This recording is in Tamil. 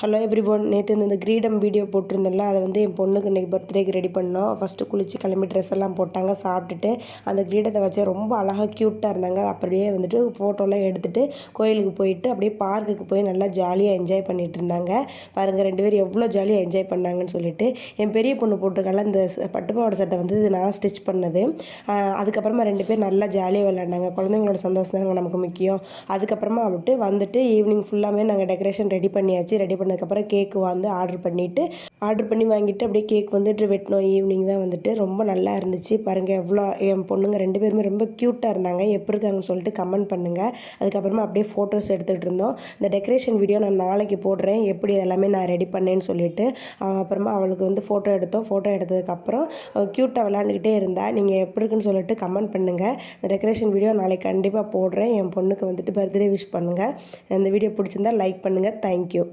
ஹலோ எவ்ரிஒன், நேற்று இந்த கிரீடம் வீடியோ போட்டிருந்தேன்ல, அதை வந்து என் பொண்ணுக்கு இன்றைக்கி பர்த்டேக்கு ரெடி பண்ணோம். ஃபஸ்ட்டு குளித்து கிளம்பி ட்ரெஸ் எல்லாம் போட்டாங்க. சாப்பிட்டுட்டு அந்த கிரீடத்தை வச்சு ரொம்ப அழகாக க்யூட்டாக இருந்தாங்க. அப்படியே வந்துட்டு ஃபோட்டோலாம் எடுத்துகிட்டு கோயிலுக்கு போயிட்டு அப்படியே பார்க்குக்கு போய் நல்லா ஜாலியாக என்ஜாய் பண்ணிகிட்டு இருந்தாங்க. பாருங்கள், 2 பேரும் எவ்வளோ ஜாலியாக என்ஜாய் பண்ணாங்கன்னு சொல்லிட்டு. என் பெரிய பொண்ணு போட்டிருக்கால இந்த பட்டுப்பாவாடை சட்டை வந்து நான் ஸ்டிச் பண்ணது. அதுக்கப்புறமா 2 பேர் நல்லா ஜாலியாக விளையாண்டாங்க. குழந்தைங்களோட சந்தோஷம் தானே நமக்கு முக்கியம். அதுக்கப்புறமா வந்துட்டு ஈவினிங் ஃபுல்லாமே நாங்கள் டெக்கரேஷன் ரெடி பண்ணியாச்சு. ரெடி பண்ணதுக்கப்புறம் கேக்கு வந்து ஆர்டர் பண்ணி வாங்கிட்டு அப்படியே கேக் வந்துட்டு வெட்டினோம். ஈவினிங் தான் வந்துட்டு ரொம்ப நல்லா இருந்துச்சு. பாருங்கள், எவ்வளோ என் பொண்ணுங்க 2 பேருமே ரொம்ப க்யூட்டாக இருந்தாங்க. எப்படி இருக்காங்கன்னு சொல்லிட்டு கமெண்ட் பண்ணுங்கள். அதுக்கப்புறமா அப்படியே ஃபோட்டோஸ் எடுத்துகிட்டு இருந்தோம். இந்த டெக்கரேஷன் வீடியோ நான் நாளைக்கு போடுறேன், எப்படி எல்லாமே நான் ரெடி பண்ணேன்னு சொல்லிட்டு. அப்புறமா அவளுக்கு வந்து ஃபோட்டோ எடுத்தோம். ஃபோட்டோ எடுத்ததுக்கப்புறம் க்யூட்டாக விளாண்டுக்கிட்டே இருந்தா. நீங்கள் எப்படி இருக்குன்னு சொல்லிட்டு கமெண்ட் பண்ணுங்கள். இந்த டெக்கரேஷன் வீடியோ நாளைக்கு கண்டிப்பாக போடுறேன். என் பொண்ணுக்கு வந்துட்டு பர்த்டே விஷ் பண்ணுங்கள். இந்த வீடியோ பிடிச்சிருந்தா லைக் பண்ணுங்கள். தேங்க்யூ.